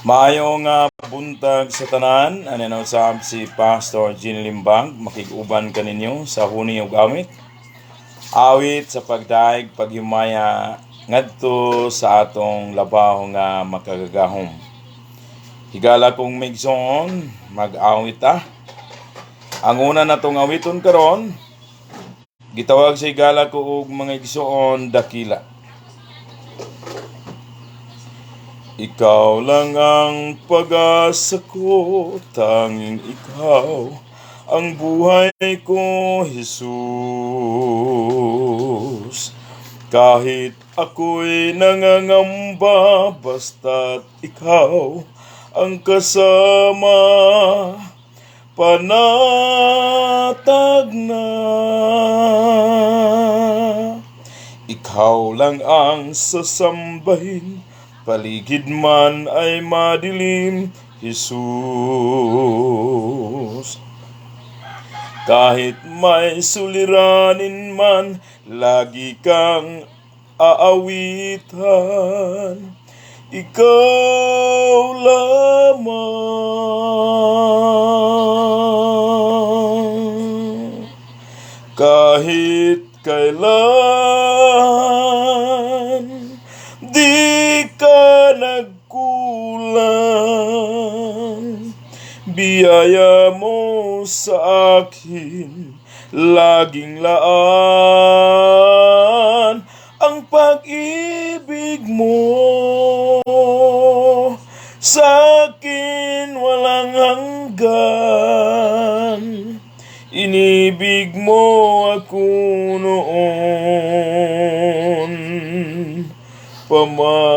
Maayo nga buntag sa tanan, ano sa si Pastor Gene Limbang, makiguban kaninyo sa huni ug awit. Awit sa pagdaig paghimaya ngadto sa atong labaw nga makagagahom. Higala kong migsoon, mag-awit ta. Ang una natong awiton karon, gitawag sa higala ko og mga igsoon dakila. Ikaw lang ang pag-asa ko, tanging ikaw ang buhay ko, Jesus. Kahit ako'y nangangamba, basta't ikaw ang kasama, panatag na. Ikaw lang ang sasambahin, paligid man ay madilim, Jesus. Kahit may suliranin man, lagi kang aawitan. Ikaw lamang. Kahit kailan, di ka nagkulang. Biyaya mo sa akin, laging laan ang pag-ibig mo. Sa akin walang hanggan, inibig mo ako noon paman.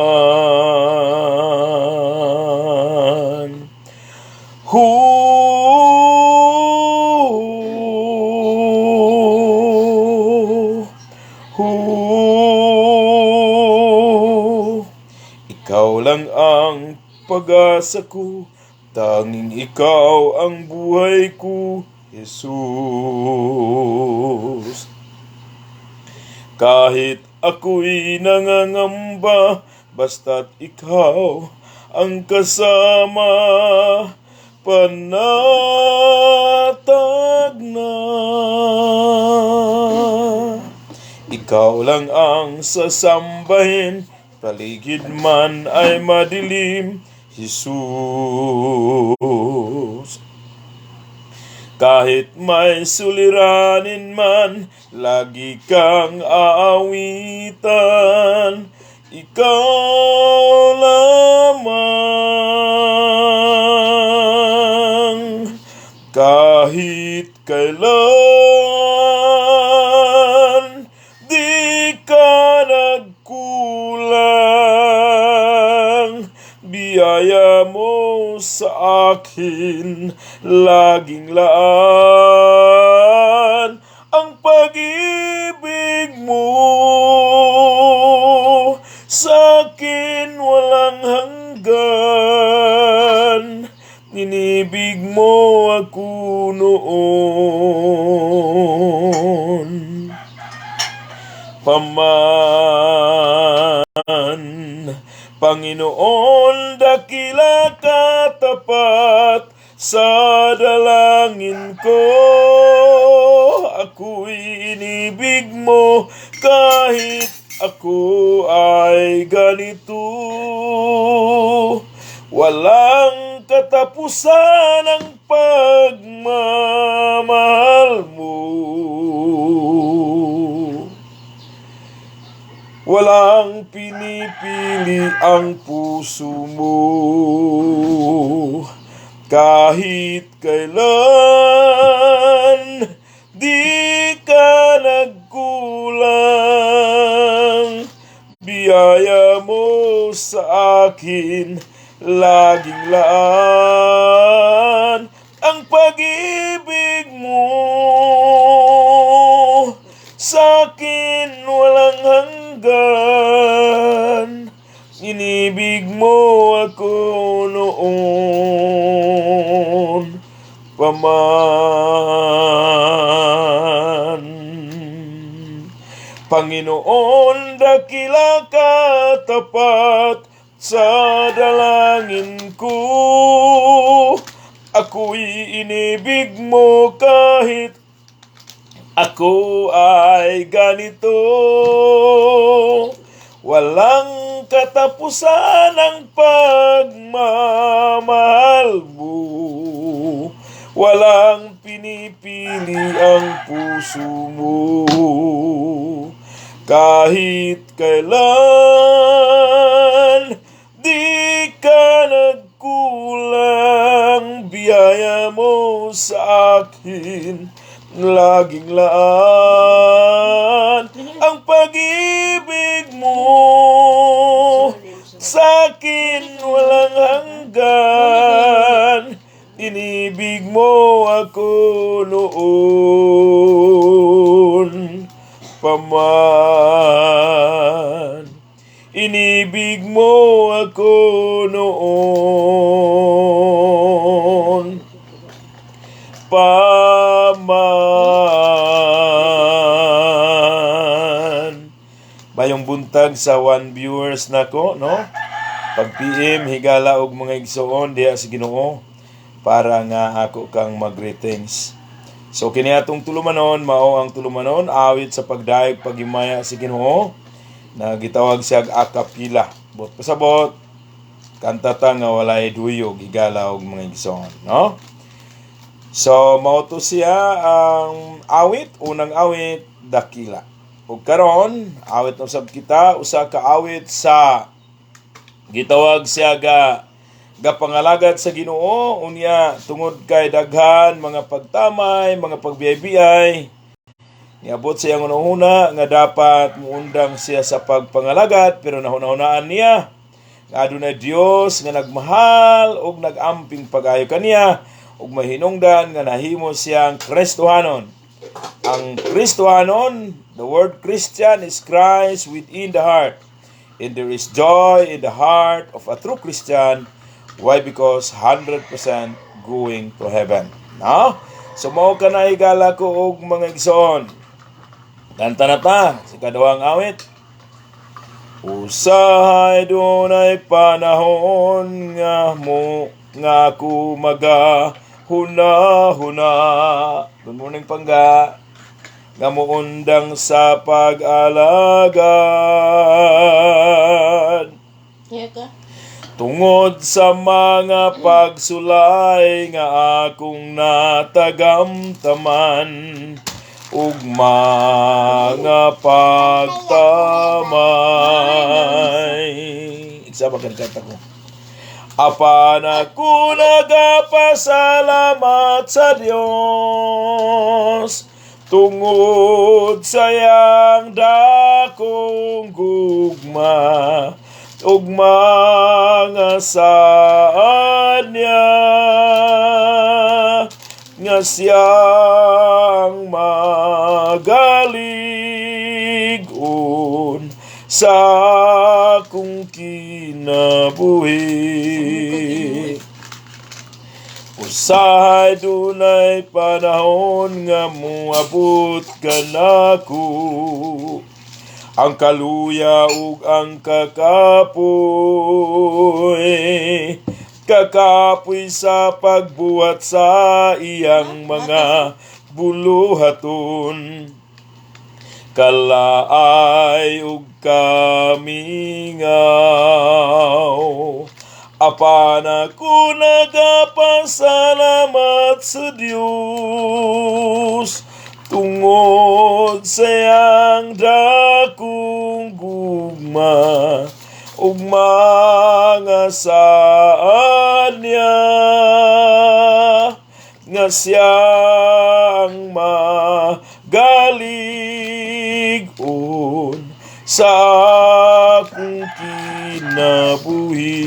Ikaw lang ang pag-asa ko, tanging ikaw ang buhay ko, Jesus. Kahit ako'y nangangamba, basta't ikaw ang kasama, panatag na. Ikaw lang ang sasambahin, paligid man ay madilim, Jesus. Kahit may suliranin man, lagi kang aawitan. Ikaw lamang. Kahit kailan, di ka nagkulang. Biyaya mo sa akin, laging laan ang pag-ibig mo. Sa akin walang hanggan, inibig mo ako noon paman. Panginoon, dakila ka tapat sa dalangin ko. Ako'y inibig mo kahit ako ay ganito. Walang katapusan ang pagmamahal mo. Walang pinipili ang puso mo. Kahit kailan, di ka nagkulang. Biyaya mo sa akin, laging laan ang pag-ibig mo. Sa akin walang hanggan, inibig mo ako noon paman. Panginoon, dakila ka tapat sa dalangin ko. Ako'y inibig mo kahit ako ay ganito. Walang katapusan ang pagmamahal mo. Walang pinipili ang puso mo. Kahit kailan di ka nagkulang, biyaya mo sa akin laging laan. Ang pag-ibig mo sa akin walang hanggan. Inibig mo ako noon paman. Inibig mo ako noon paman. Bayong buntag sa 1 viewers nako, no? Pag PM higala og mga igsoon diha sa Ginoo para nga ako kang mag-greetings. So kini atong tulumanon mao ang tulumanon awit sa pagdaig paghimaya sa Ginoo na gitawag siya akapila. Bot pasabot kanta ta nga walay duyog higala og mga igsoon, no? So mao to siya ang awit, unang awit dakila. Ug karon awit na sab kita usa ka awit sa gitawag siya gapangalagad sa Ginoo unya tungod kay daghan mga pagtamay, mga pagbiyay-biyay. Niabot siya ang una nga dapat muundang siya sa pagpangalagad pero nahuna-hunaan niya nga adunay Dios nga nagmahal ug nagamping pag-ayo kaniya ug mahinungdan nga nahimo siyang Kristohanon. Ang Kristohanon, the word Christian is Christ within the heart. And there is joy in the heart of a true Christian. Why? Because 100% going to heaven. No? So mao ka na higala ko og mga igsoon. Kanta na ta sa kadawang awit. Usahay dunay panahon nga ako huna-huna. Good morning pangga. Nga muundang sa pag-alagad. Tungod sa mga pagsulay nga akong natagamtaman ug mga pagtamay. Isa ba kanta ko? Apan ako nagapasalamat sa Dios tungod sa iyang dakong gugma ug mga saad niya nga siyang magaligon sa akong kinabuhi. Usahay dunay panahon nga muabot ka nako ang kaluya ug ang kakapoy sa pagbuhat sa iyang mga buluhaton. Kalaay ug kamingaw, apan ako nagapasalamat sa Dios tungod sa iyang dakong gugma ug mga saad niya nga siyang magaligon sa akong kinabuhi.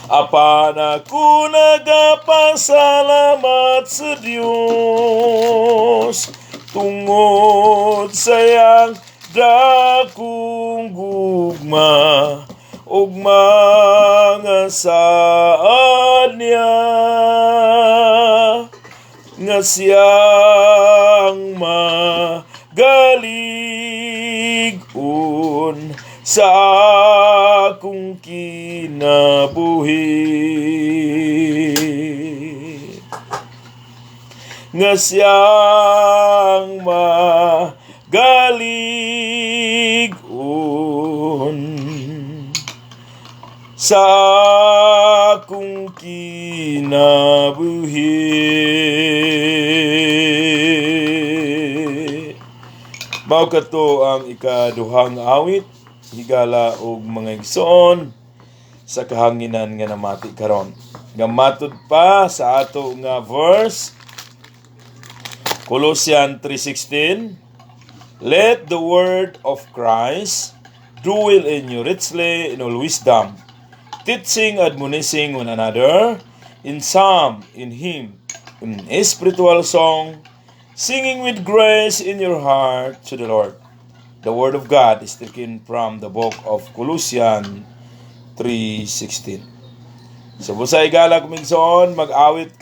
Apan ako nagapasalamat sa Dios tungod sa iyang dakong gugma ug mga saad niya nga siyang magaligon sa akong kinabuhi, nga siyang magaligon sa akong kinabuhi. Mao kato ang ikaduhang awit, higala og mga igsoon sa kahanginan nga namati karon. Gamatod pa sa ato nga verse, Colossians 3:16, let the word of Christ dwell in you richly in all wisdom, teaching, admonishing one another in psalm, in hymn, in spiritual song, singing with grace in your heart to the Lord. The word of God is taken from the book of Colossians 3:16. So busay gala kumigsoon, mag-awit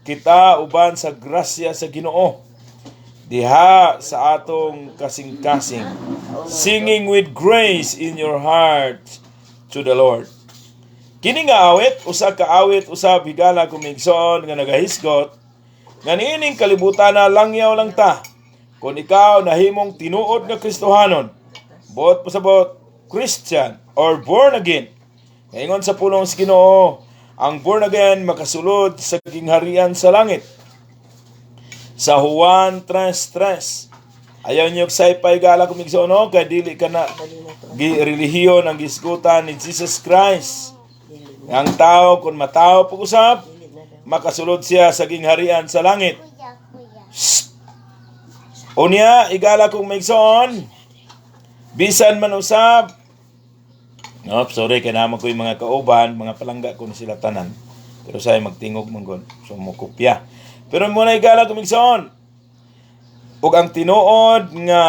kita uban sa grasya sa Ginoo diha sa atong kasing-kasing, singing with grace in your heart to the Lord. Kini nga awit, usa ka awit usab higala kumigsoon nga nagahisgot nga niining kalibutan na langyaw lang ta kung ikaw nahimong tinuod nga Kristohanon, buot pasabot Christian or born again. Ngayon sa pulong sa Ginoo, ang born again makasulod sa gingharian sa langit. Sa Juan 3:3, ayaw niyo say gala kumigsoon no, kay dili ka na relihiyon ang gisgutan ni Jesus Christ. Ang tao kung matao pag-usap, makasulod siya sa gingharian sa langit. Unya, igala kong maigsoon, bisan man usab, sorry, kaya naman ko yung mga kauban, mga palangga ko na sila tanan. Pero sa'yo magtingog monggon, so mukupya. Pero muna igala kong maigsoon, ug ang tinuod nga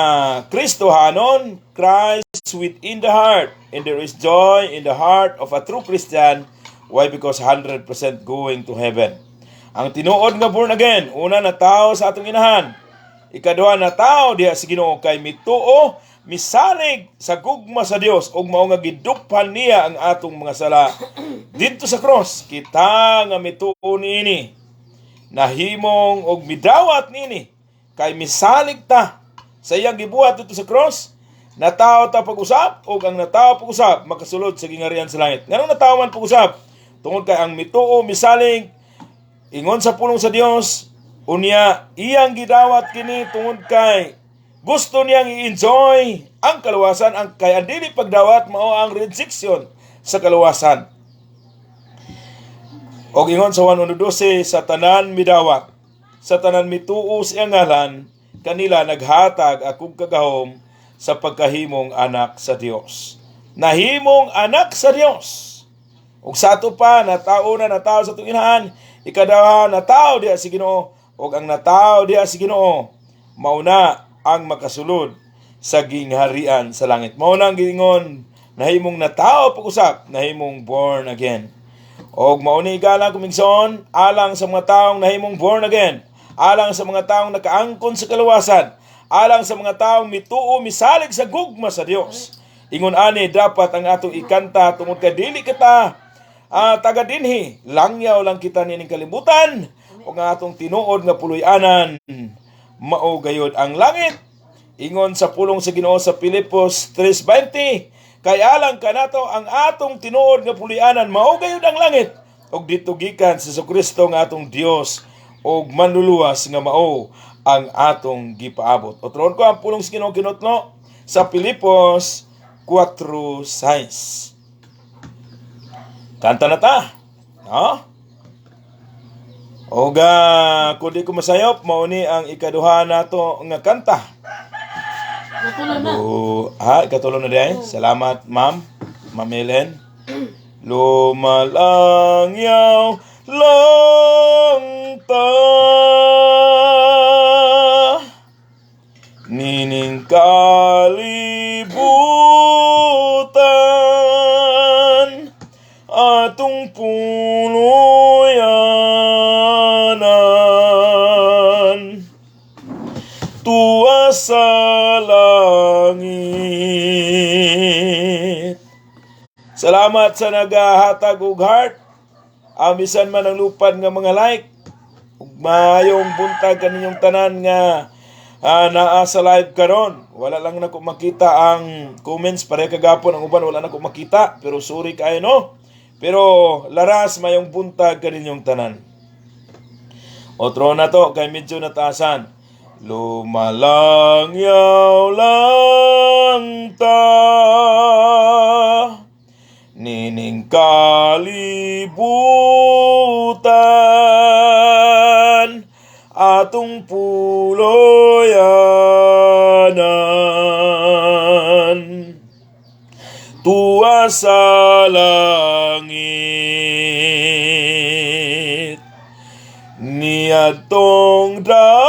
Kristohanon, Christ within the heart, and there is joy in the heart of a true Christian. Why? Because 100% going to heaven. Ang tinuod nga born again, una na tao sa atong inahan, ikaduha na tao diha sa Ginoo kay mituo, misalig sa gugma sa Dios ug mao nga giduphan niya ang atong mga sala didto sa cross. Kita nga mituo niini, nahimong og midawat niini kay misalig ta sa iyang gibuhat dito sa cross. Natawo ta pag-usap ug ang natawo pag-usap makasulod sa gingharian sa langit. Nganong natawo man pag-usap? Tungod kay ang mituo misalig ingon sa pulong sa Dios, unya iyang gidawat kini tungod kay gusto niyang i-enjoy ang kaluwasan. Ang kay ang dili pagdawat mao ang rejection sa kaluwasan. Og ingon sa 1:12, sa tanan midawat, sa tanan mituo sa iyang ngalan, kanila naghatag akong kagahom sa pagkahimong anak sa Dios. Nahimong anak sa Dios. Ug sa ato pa, natao sa atong inahan, ikaduha natao diha si Ginoo, ug ang natao diha si Ginoo mauna ang makasulod sa gingharian sa langit. Mao nang gingon, nahimong natao pag-usap, nahimong born again. Og mao ni igala kumigsoon, alang sa mga taong nahimong born again, alang sa mga taong nakaangkon sa kaluwasan, alang sa mga taong mituo misalig sa gugma sa Dios. Ingon ani, dapat ang atong ikanta tungod kay dili kita taga dinhi, langyaw lang kita nining kalibutan, o nga atong tinuod nga puloy-anan mao gayud ang langit. Ingon sa pulong sa Ginoo sa Filipos 3:20, kay alang kanato ang atong tinuod nga puloy-anan mao gayud ang langit, og dito gikan sa Jesucristo nga atong Dios og manluluwas nga mao ang atong gipaabot. Otron ko ang pulong sa Ginoo kinutlo sa Filipos 4:6. Kanta na ta. No? Oga, kung di ko masayop, mauni ang ikaduha nato nga kanta. Ikatulong na din. Salamat, ma'am. Ma'am Helen. Lumalangyaw lang ta, nining kalibutan, atong puloyanan, tuwa sa langit langit. Salamat sa nagahatag og heart. Amisan man ang lupad nga mga like. Ug maayong buntag kaninyong tanan nga naa sa live karon. Wala lang nako makita ang comments, pare kagapon ang uban wala nako makita, pero sorry kayo no. Pero laras mayong buntag kaninyong tanan. Otro na to kay medyo nataasan. Lumalangyaw lang ta, nining kalibutan, atong puloyanan, tuwa sa langit, niadtong dapit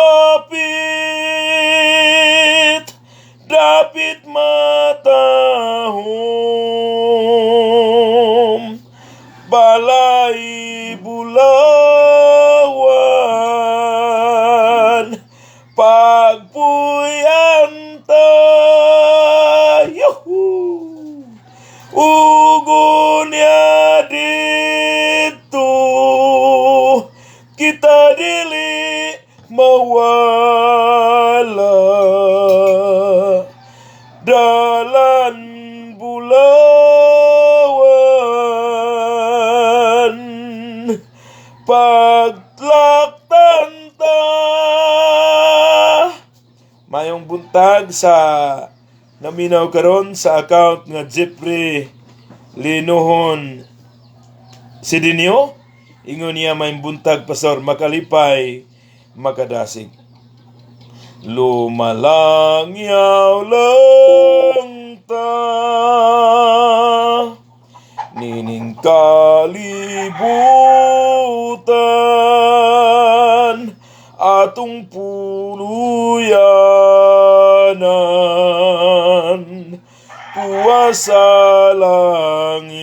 matahom, balay bulawan, pagpuyanta, yuhu, ugon ya dito, kita dili mawala, dalan bulawan, paglaktan ta. Mayong buntag sa naminaw karon sa account nga Jeffrey Linohon Sidinio. Ingon niya mayong buntag, Pastor, makalipay, makadasig. Lumalangyaw lang ta, nining kalibutan, atong puluyanan, tuwa sa langit,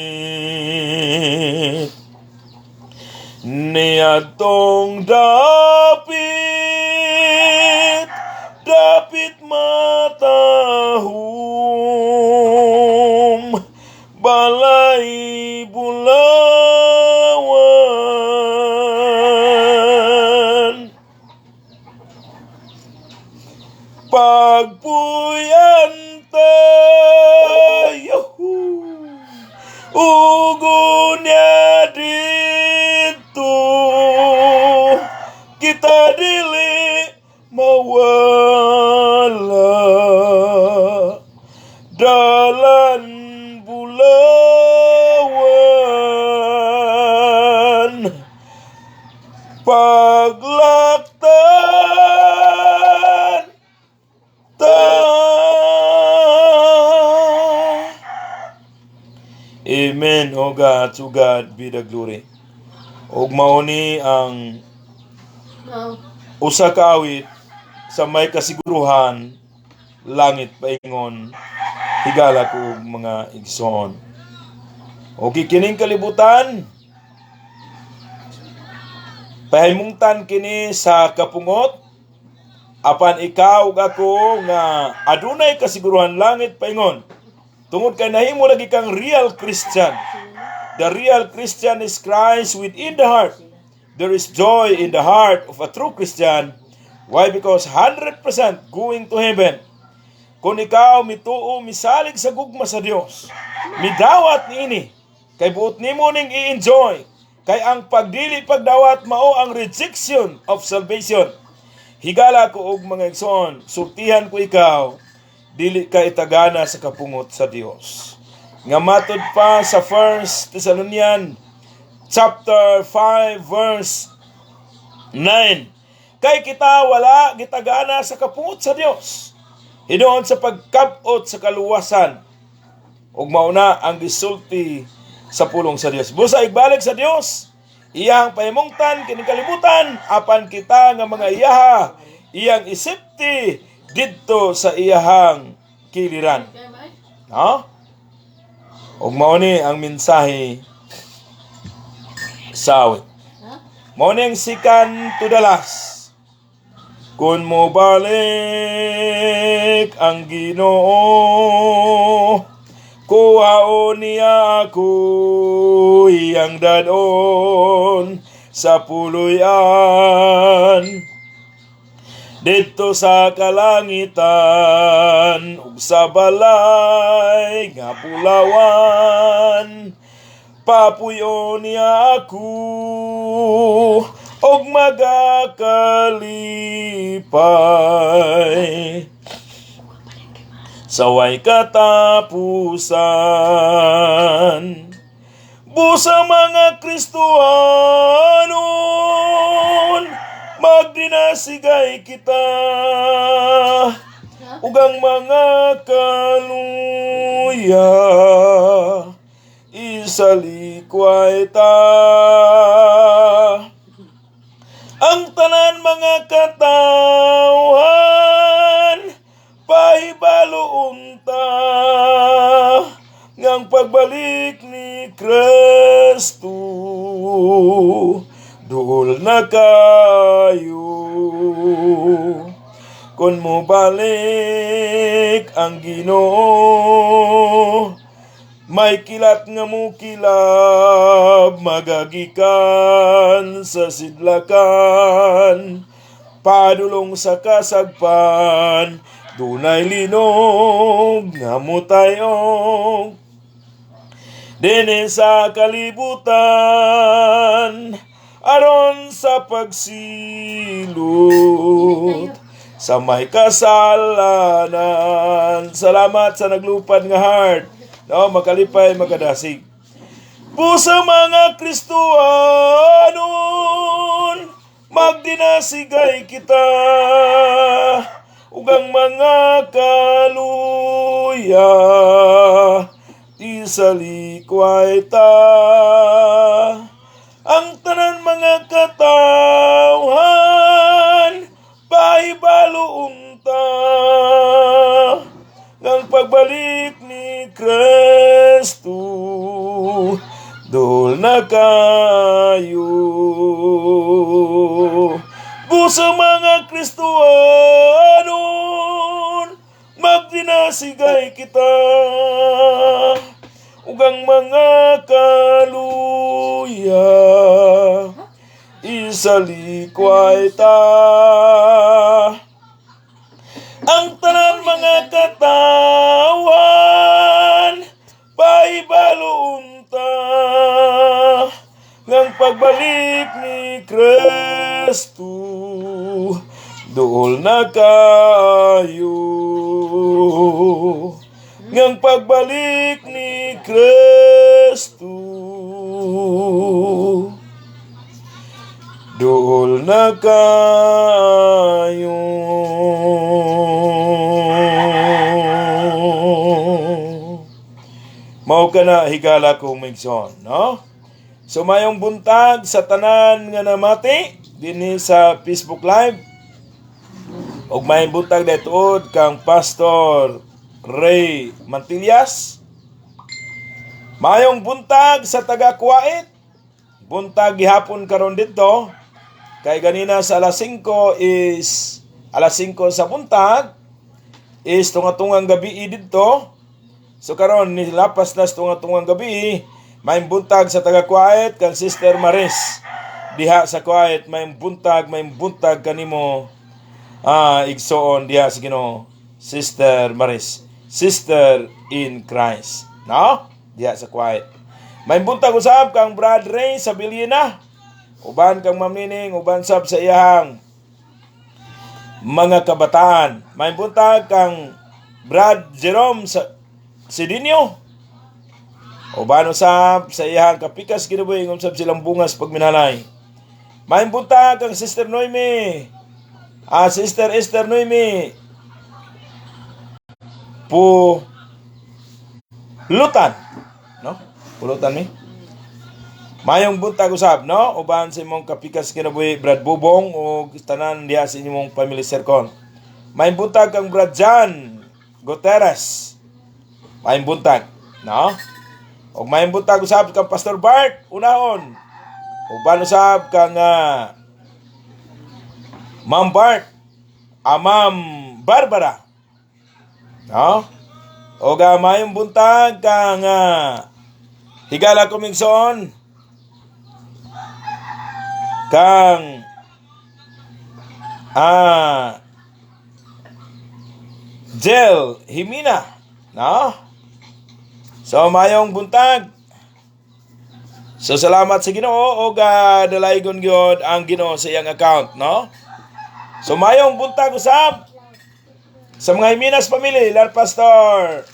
niadtong dapit matahom, balay bulawan, pagpuyanta, yuhu, ugon ya dito, kita dili mawala, dalan bulawan, paglaktan ta. Amen. O God, to God be the glory. Og mauni ang usa ka awit sa may kasiguruhan, langit paingon, higala ko mga igsoon. O kining kalibutan, pahimungtan kini sa kapungot, apan ikaw ug ako nga adunay kasiguruhan, langit paingon. Tungod kay nahimo lagi kang real Christian. The real Christian is Christ within the heart. There is joy in the heart of a true Christian. Why? Because 100% going to heaven. Kung ikaw mituo, misalig sa gugma sa Dios, midawat niini, kay buot nimo ning i-enjoy, kay ang pagdili pagdawat mao ang rejection of salvation. Higala ko og mga igsoon, sultihan ko ikaw, dili ka itagana sa kapungot sa Dios. Nga matod pa sa 1 Thessalonians chapter 5 verse 9. Kay kita wala gitagana sa kapungot sa Dios, hinuon sa pagkabot sa kaluwasan, ug mauna ang gisulti sa pulong sa Dios. Busa igbalik sa Dios, iyang pahimungtan kining kalibutan, apan kita nga mga iyaha, iyang isipti didto sa iyahang kiliran. No? Ug mao ni ang mensahe sa awit. Mao ni ang second to the last. Kun mo balik ang Ginoo, kuhaon niya ako iyang dadon sa puluyan. Dito sa kalangitan ug sa balay nga pulawan, papuyon niya ako og magakalipay. Saway katapusan, busa mga Kristohanon, magdinasigay kita ug ang mga kaluya isalikway ta. Ang tanan mga katawhan pahibaloon ta ngang pagbalik ni Kristo duol na kayo. Kun mo balik ang Ginoo, may kilat nga mo kilab magagikan sa sidlakan, padulong sa kasagpan dunay linog nga mo tayo. Dene sa kalibutan aron sa pagsilot sa may kasalanan. Salamat sa naglupad nga heart. No, makalipay, makadasig. Busa mga Kristohanon, magdinasigay kita ug ang mga kaluya isalikway ta. Ang tanan mga katawhan pahibaloon ta ngang pagbalik ni Kristo dol na kayo. Busa mga Kristohanon, magdinasigay kita ug ang mga kaluya isalikway ta. Ang tanan mga katawan pahibaloon ta ngang pagbalik ni Kristo duol na kayo. Ngang pagbalik ni Kristo duol na kayo. Mao ka na higala kong migson, no? So mayong buntag sa tanan nga namati dinhi sa Facebook Live. Og may buntag daytood kang Pastor Ray Mantillas. Mayong buntag sa taga Kuwait. Buntag gihapon karon dito. Kay ganina sa alas 5 sa buntag is tunga-tungang gabi dito. So karon nilapas na sa tunga-tungang gabi, may buntag sa taga Kuwait kang Sister Maris. Diha sa Kuwait may buntag kanimo igsoon diha sa Ginoo. Sister Maris, Sister in Christ. No? Diha sa Kuwait. May buntag usab kang Brad Ray sa Bilyina. Uban kang Ma'am Nining, uban sab sa iyang mga kabataan. May buntag kang Brad Jerome sa Sidinyo. Uban usab sa iyang kapikas kinabuhi ngum sab silang bungas pagminalay. May buntag kang Sister Noemi. Sister Esther Noemi. Pulutan. No? Pulutan mi. Mayong buntag usab, no? Uban sa imong kapikas kinabuhi Brad Bubong o tanan diha sa imong family circle. May buntag kang Brad John Guterres. May buntag, no? O may buntag usab kang Pastor Bart unahon. Uban usab kang Ma'am Bart Ma'am Barbara. No? O mayong buntag kang higala kumigson kang Jel Himina. No? So mayong buntag. So salamat sa Ginoo o dalaygon gyud ang Ginoo sa iyang account, no? So mayong buntag usab sa mga Himinas family, Lar Pastor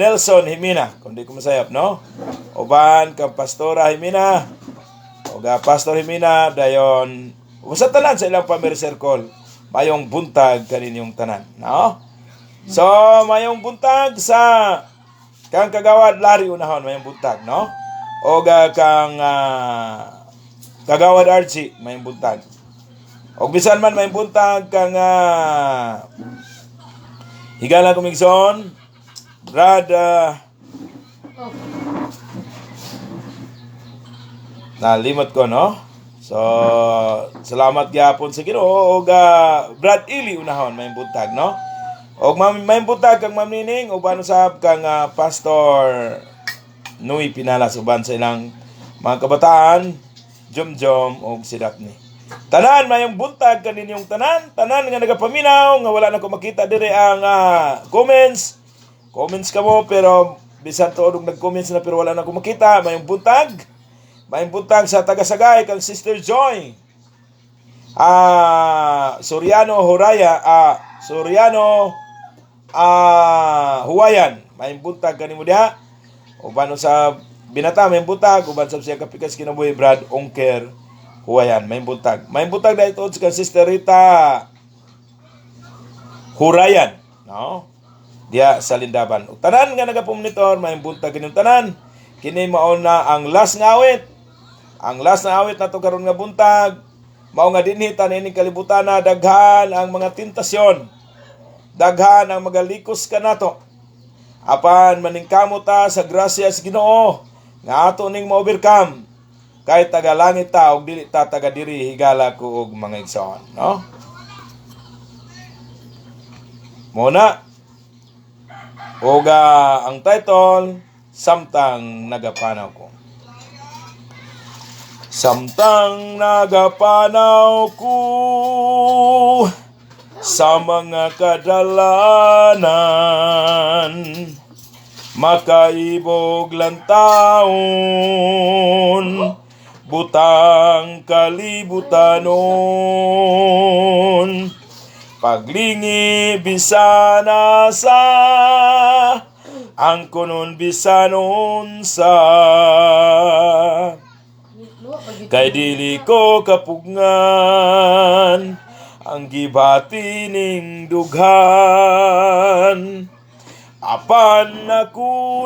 Nelson Himina, kung di ko masayap, no? Uban kang Pastora Himina, o Pastor Himina, dayon sa tanan sa ilang family circle, mayong buntag kaninyong tanan, no? So mayong buntag sa kang kagawad Larry unahon, mayong buntag, no? O kang kagawad Archie, mayong buntag. O bisan man mayong buntag kang higala kumigson Brad nalimot ko, no? So salamat gyapon sa Ginoo og Brad Ili unahon mayong buntag, no? Og mayong buntag kang Ma'am Nining uban usab kang Pastor Nui Pinalas uban sa ilang mga kabataan Jom og si Daphne. Tanan mayong buntag kaninyong tanan nga nagapaminaw nga wala na ko makita dire ang comments kamo, pero bisan tuod nag-comments na pero wala na ko makita. Mayong buntag sa taga-Sagay kang Sister Joy Soriano Huwayan, mayong buntag kanimo diha. Uban sa binata mayong buntag uban sa siya kapikas kinabuhi Brad Ongker Huwayan, mayong buntag dahil tuod sa Sister Rita Hurayan, no? Diya sa Lindaban. O tanan nga nagapumonitor, mayong buntag kining tanan. Kini mao na ang last nga awit. Ang last na awit nato karon nga buntag, mao nga dinhi tanin kalibutan na daghan ang mga tentasyon. Daghan ang magalikos kanato. Apan maningkamot ta sa grasya sa Ginoo nga ato ning ma-overcome. Kahit taga langit ta og dili ta taga diri higala ko og mga igsoon, no? Muna og ang title Samtang Nagapanaw Ko. Samtang nagapanaw ko sa mga kadalanan, makaibog lang taon, butang kalibutanon, paglingi bisana sa ang kunon bisanon sa kay dili ko kapugngan ang gibati ning dughan. Apan ako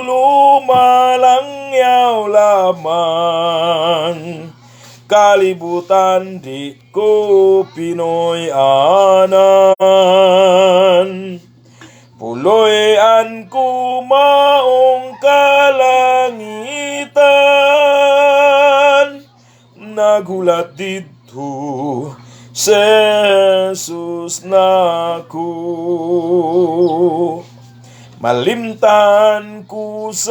lumalangyaw lamang, kalibutan di ko Pinoy anan. Puloy-an ko maong kalangitan, nagulat dito Jesus naku. Malimtan ko say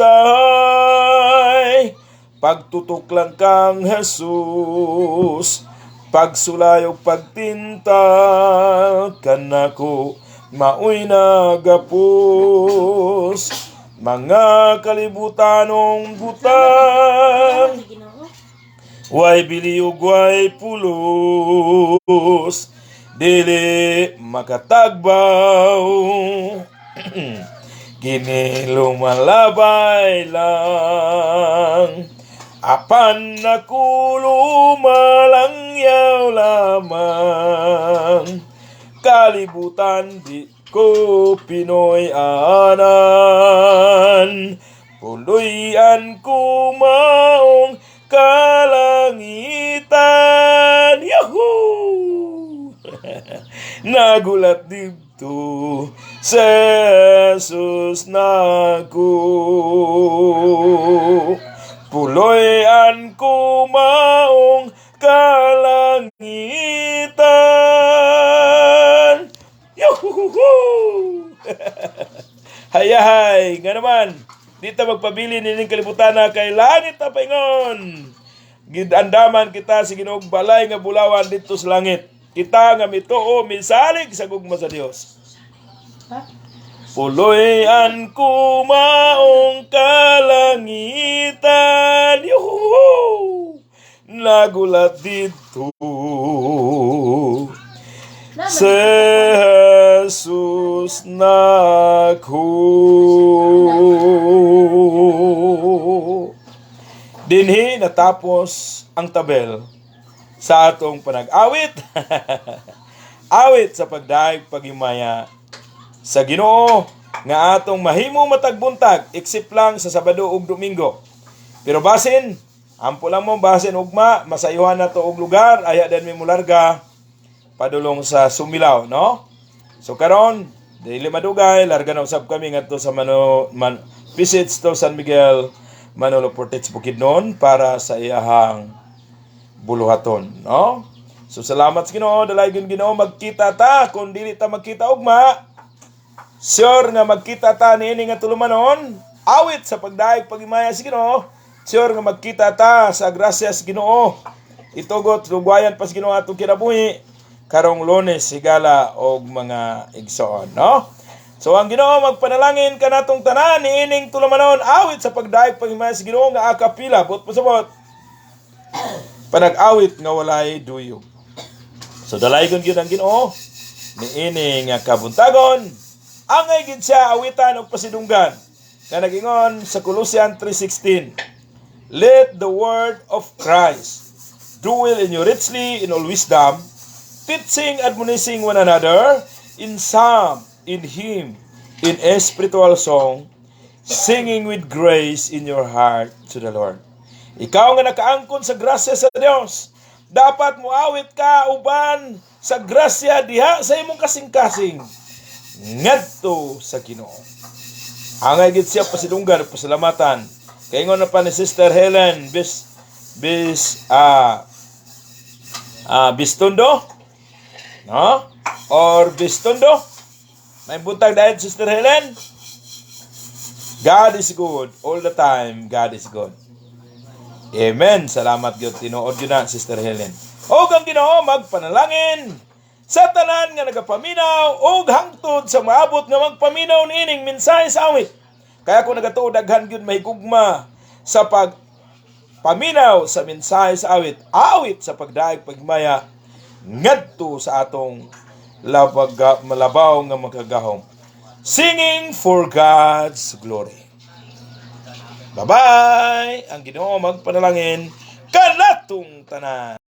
pagtutok lang kang Jesus, pagsulayog pagtintal kanako maoy nagapos. Mga kalibutanong butang, way biliog way pulos, dili makatagbaw. Gini lumalabay lang, apan ako lumalangyaw lamang, kalibutan di ko Pinoy anan. Puloy-an ko maong kalangitan. Yahoo! Nagulat dito Jesus naku. Puloy-an ko maong kalangitan. naman. Di ta magpabili nining kalibutan na kay langit na paingon. Gidandaman kita sa Ginoong balay nga bulawan dito sa langit. Kita nga mituo misalig sa gugma sa Dios. Puloy-an kumaong kalangitan. Yuhu! Nagulat dito. Si Jesus naghu. Dinhi natapos ang tabel sa atong panag-awit. Awit sa pagdaig paghimaya sa Ginoo nga atong mahimo matag buntag eksip lang sa Sabado ug Domingo. Pero basin, ampo lang mo basin ugma, masayuhan na to og lugar, aya din mi mularga padulong sa Sumilaw, no? So karon, dili madugay, larga na usab kami ngadto sa visits to San Miguel, Manolo Portage Bukidnon para sa iyahang buluhaton, no? So salamat sa Ginoo, dalaygon Ginoo magkita ta, kun dili ta magkita ugma, sure nga magkita ta niini nga tulumanon, awit sa pagdaig paghimaya sa Ginoo, sure nga magkita ta sa grasya sa Ginoo. Itugot lugwayan pa sa Ginoo atong kinabuhi karong Lunes higala og mga igsoon, no? So ang Ginoo magpanalangin kanatong tanan niining tulumanon awit sa pagdaig paghimaya sa Ginoo nga akapila bot pasabot. Panag-awit nga walay duyo. So dalaygon gyud ang Ginoo niining nga kabuntagon. Angay gid siya awitan og pasidunggan. Nga nagingon sa Colossians 3:16. Let the word of Christ dwell in you richly in all wisdom, teaching, admonishing one another in psalm, in hymn, in a spiritual song, singing with grace in your heart to the Lord. Ikaw nga nakaangkon sa grasya sa Dios, dapat muawit ka uban sa grasya diha sa imong kasing-kasing ngadto sa Ginoo. Angay gid siya pasidunggan ug pasalamatan. Kaingon na pa ni Sister Helen Bistondo, no? Or Bistondo. May buntag dahil Sister Helen. God is good all the time. God is good. Amen. Salamat gyud tinuod gyud na Sister Helen. Og ang Ginoo magpanalangin sa tanan nga nagapaminaw og hangtod sa maabot nga magpaminaw niining mensahe sa awit. Kaya kung nagatuod daghan gyud mahigugma sa pagpaminaw sa mensahe sa awit, awit sa pagdaig pagmaya ngadto sa atong malabaw nga magkagahom. Singing for God's glory. Bye-bye! Ang Ginoo magpanalangin kanatong tanan.